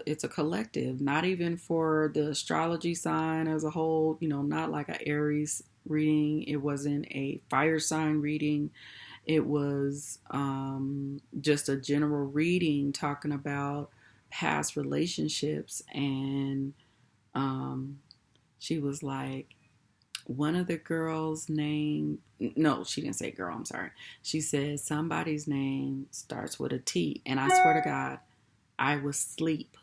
it's a collective, not even for the astrology sign as a whole, not like a Aries reading. It wasn't a fire sign reading. It was just a general reading talking about past relationships. And she was like, one of the girls' name, no, she didn't say girl, I'm sorry. She said somebody's name starts with a T. And I swear to God, I was asleep.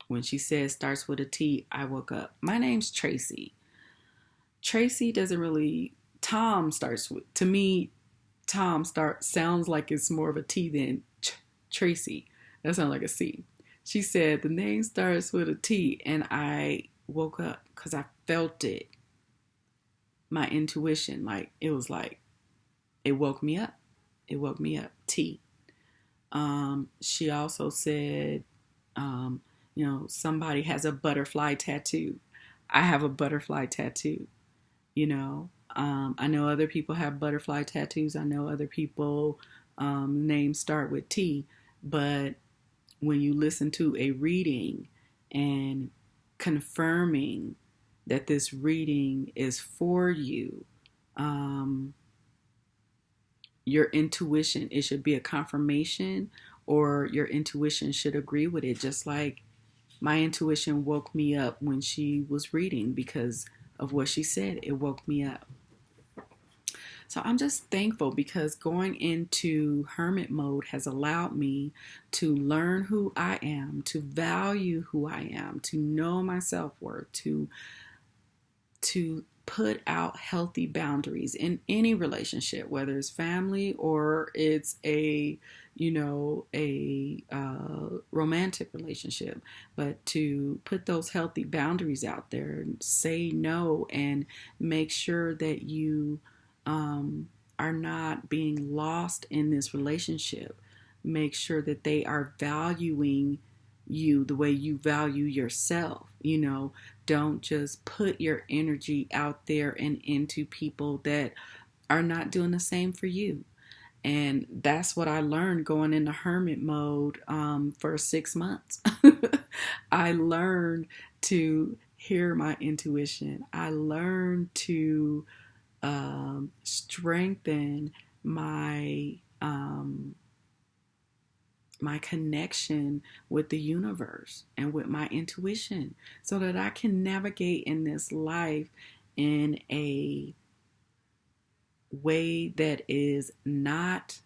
When she said starts with a T, I woke up. My name's Tracy. Tracy doesn't really, Tom starts with, to me, sounds like it's more of a T than Tracy. That sounds like a C. She said the name starts with a T, and I woke up because I felt it. My intuition, it woke me up. It woke me up. T. She also said, somebody has a butterfly tattoo. I have a butterfly tattoo. I know other people have butterfly tattoos. I know other people names start with T, but when you listen to a reading and confirming that this reading is for you, your intuition, it should be a confirmation, or your intuition should agree with it. Just like my intuition woke me up when she was reading because of what she said. It woke me up. So I'm just thankful because going into hermit mode has allowed me to learn who I am, to value who I am, to know my self-worth, to put out healthy boundaries in any relationship, whether it's family or it's a romantic relationship, but to put those healthy boundaries out there and say no and make sure that you are not being lost in this relationship. Make sure that they are valuing you the way you value yourself. Don't just put your energy out there and into people that are not doing the same for you. And that's what I learned going into hermit mode for 6 months. I learned to hear my intuition. I learned to strengthen my my connection with the universe and with my intuition so that I can navigate in this life in a way that is not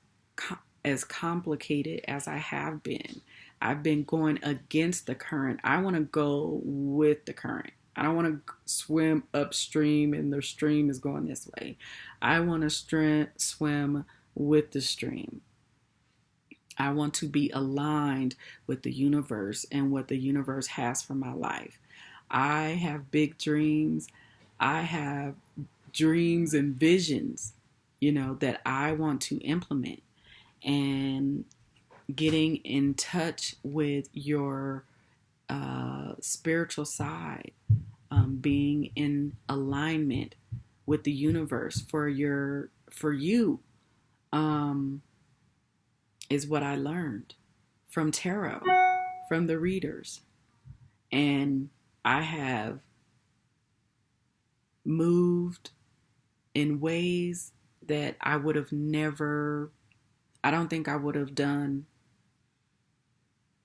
as complicated as I have been. I've been going against the current. I want to go with the current. I don't want to swim upstream and the stream is going this way. I want to swim with the stream. I want to be aligned with the universe and what the universe has for my life. I have big dreams. I have dreams and visions, that I want to implement. And getting in touch with your spiritual side, being in alignment with the universe for you, is what I learned from tarot, from the readers. And I have moved in ways that I would have never, I don't think I would have done.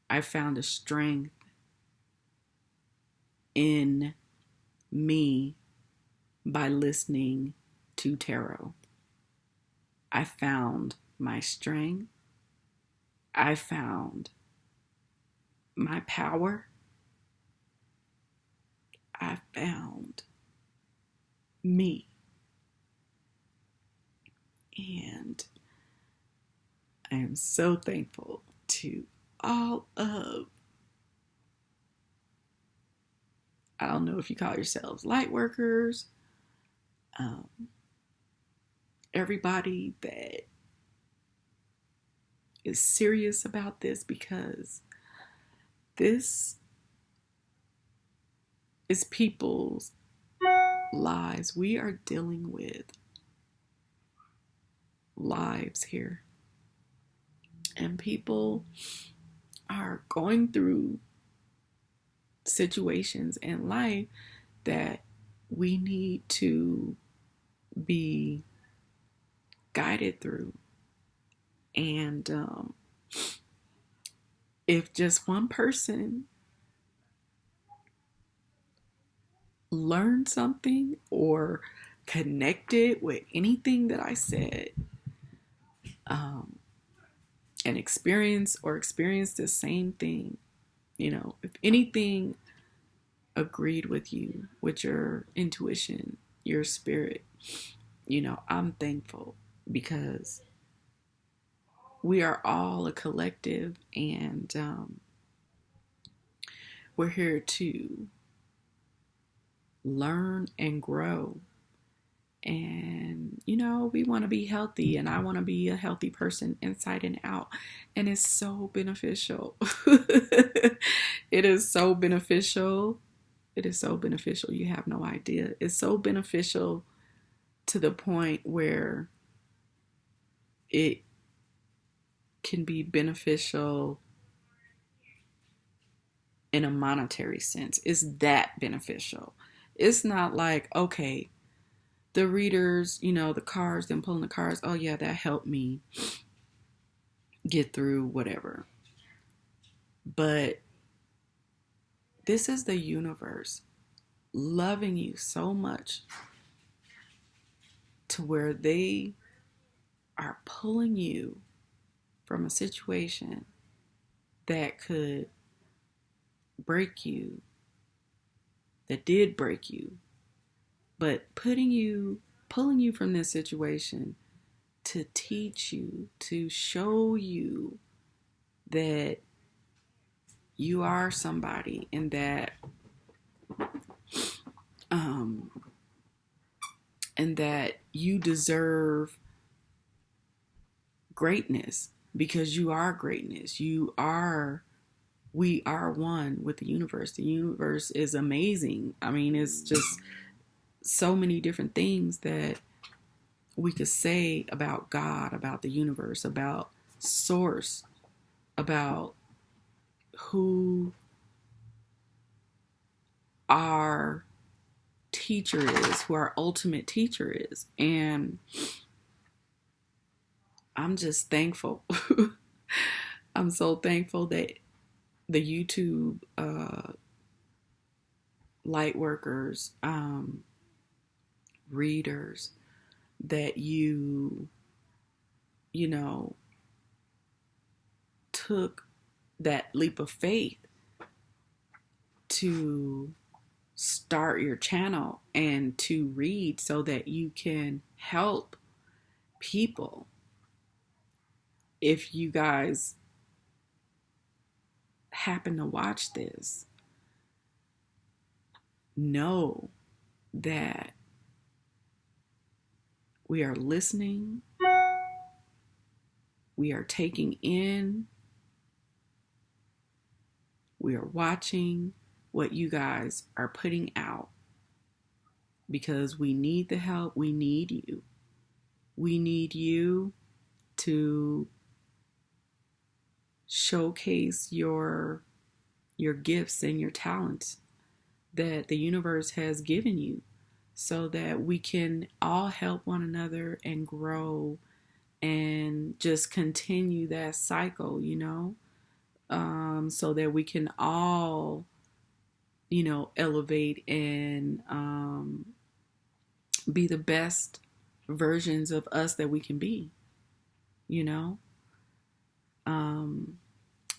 I found a strength in me by listening to tarot. I found my strength. I found my power. I found me. And I am so thankful to all of, I don't know if you call yourselves light workers, everybody that is serious about this, because this is people's lives. We are dealing with lives here. And people are going through situations in life that we need to be guided through. And if just one person learned something or connected with anything that I said, um, and experienced the same thing, if anything agreed with you, with your intuition, your spirit, I'm thankful, because we are all a collective, and we're here to learn and grow. And, we want to be healthy, and I want to be a healthy person inside and out. And it's so beneficial. It is so beneficial. It is so beneficial. You have no idea. It's so beneficial to the point where it can be beneficial in a monetary sense. It's that beneficial. It's not like, okay, the readers, the cars, them pulling the cars, oh yeah, that helped me get through whatever. But this is the universe loving you so much to where they are pulling you from a situation that could break you, that did break you, but pulling you from this situation to teach you, to show you that you are somebody, and that you deserve greatness, because you are greatness. We are one with the universe. The universe is amazing. I mean, it's just so many different things that we could say about God, about the universe, about source, about who our teacher is, who our ultimate teacher is. And I'm just thankful. I'm so thankful that the YouTube light workers, readers, that you took that leap of faith to start your channel and to read so that you can help people. If you guys happen to watch this, know that we are listening, we are taking in, we are watching what you guys are putting out, because we need the help. We need you. We need you to showcase your gifts and your talents that the universe has given you, so that we can all help one another and grow and just continue that cycle, so that we can all, elevate and be the best versions of us that we can be,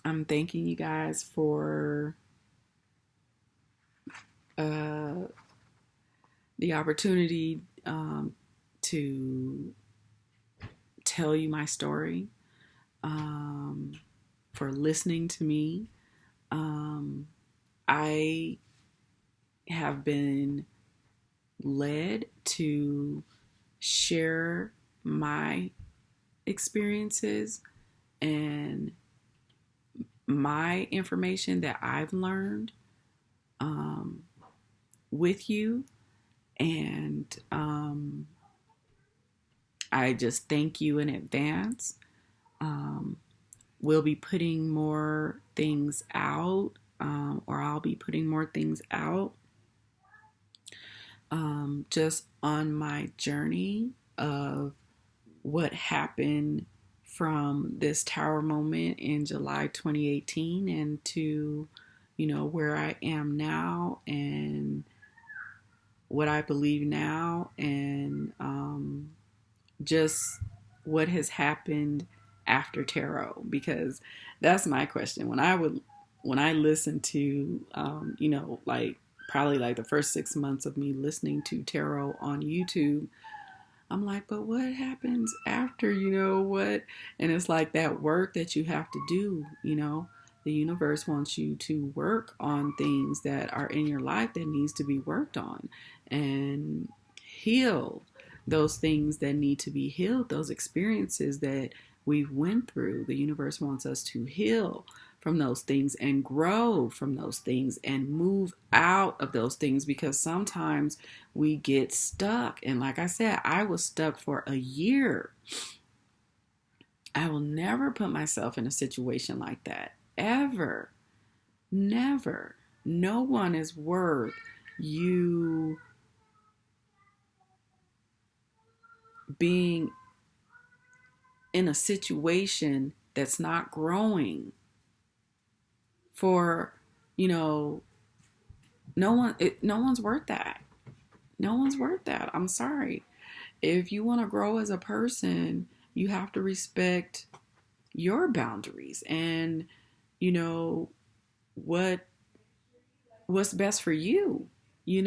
I'm thanking you guys for the opportunity to tell you my story, for listening to me. I have been led to share my experiences and my information that I've learned with you. And I just thank you in advance. We'll be putting more things out, or I'll be putting more things out, just on my journey of what happened from this tower moment in July 2018 and to, where I am now, and what I believe now, and just what has happened after tarot, because that's my question. When I listen to, like probably like the first 6 months of me listening to tarot on YouTube, I'm like, but what happens after, what? And it's like that work that you have to do, the universe wants you to work on things that are in your life that needs to be worked on, and heal those things that need to be healed, those experiences that we've went through. The universe wants us to heal from those things and grow from those things and move out of those things, because sometimes we get stuck. And like I said, I was stuck for a year. I will never put myself in a situation like that, ever. Never. No one is worth you being in a situation that's not growing for, no one's worth that. No one's worth that. I'm sorry. If you want to grow as a person, you have to respect your boundaries and, what what's best for you. We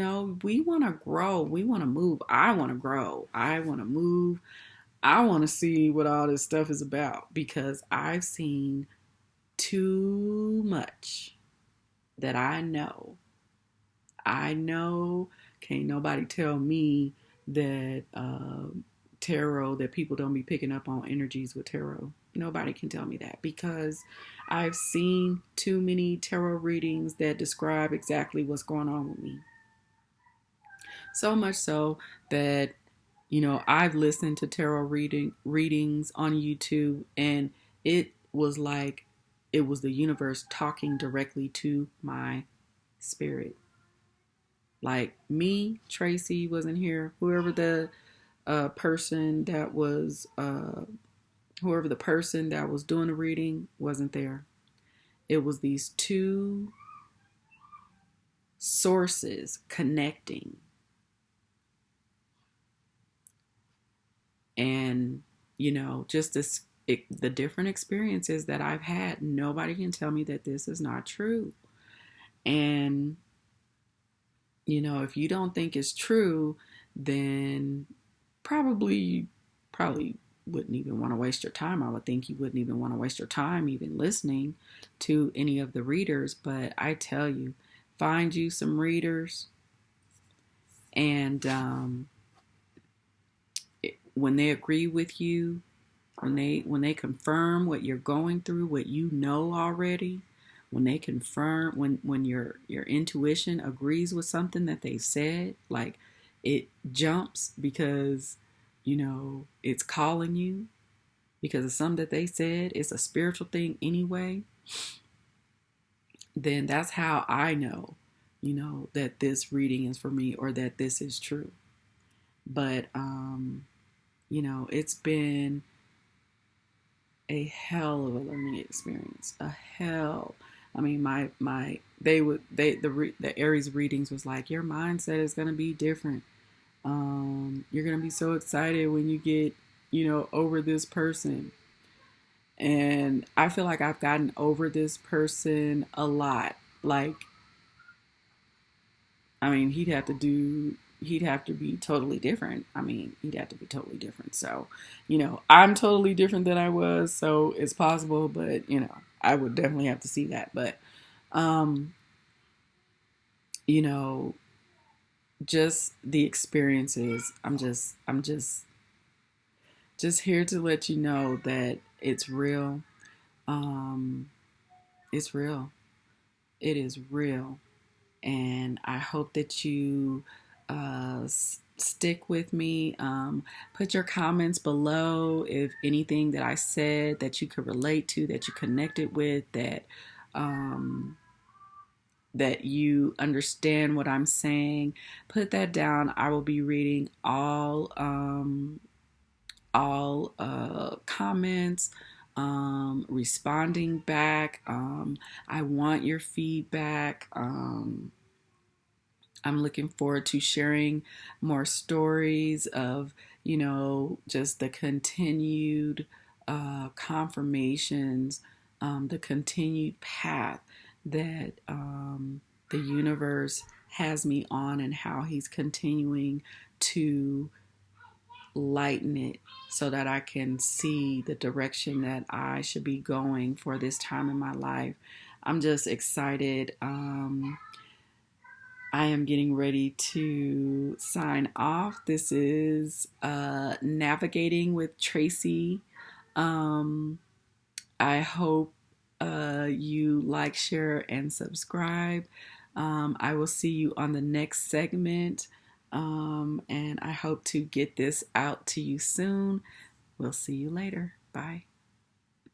want to grow. We want to move. I want to grow. I want to move. I want to see what all this stuff is about, because I've seen too much that I know. Can't nobody tell me that tarot, that people don't be picking up on energies with tarot. Nobody can tell me that, because I've seen too many tarot readings that describe exactly what's going on with me. So much so that, I've listened to tarot readings on YouTube, and it was like it was the universe talking directly to my spirit. Like me, Tracy wasn't here. Whoever the person that was, whoever the person that was doing the reading wasn't there. It was these two sources connecting. And, just the different experiences that I've had, nobody can tell me that this is not true. And, if you don't think it's true, then probably wouldn't even want to waste your time. I would think you wouldn't even want to waste your time even listening to any of the readers. But I tell you, find you some readers, and when they agree with you, when they confirm what you're going through, what you know already, when they confirm, when your intuition agrees with something that they said, like it jumps because it's calling you because of something that they said, it's a spiritual thing anyway, then that's how I know, that this reading is for me, or that this is true. But it's been a hell of a learning experience. A hell. I mean, the Aries readings was like, your mindset is gonna be different. You're gonna be so excited when you get, over this person. And I feel like I've gotten over this person a lot. Like, I mean, he'd have to be totally different. I mean, he'd have to be totally different. So, I'm totally different than I was, so it's possible, but, I would definitely have to see that. But, you know, just the experiences, I'm just here to let you know that it's real. Um, it's real. It is real. And I hope that you stick with me. Put your comments below if anything that I said that you could relate to, that you connected with, um, that you understand what I'm saying. Put that down. I will be reading all comments, responding back. I want your feedback. I'm looking forward to sharing more stories of, just the continued confirmations, the continued path that the universe has me on, and how He's continuing to lighten it so that I can see the direction that I should be going for this time in my life. I'm just excited. I am getting ready to sign off. This is Navigating with Tracy. I hope you like, share, and subscribe. I will see you on the next segment. And I hope to get this out to you soon. We'll see you later. Bye.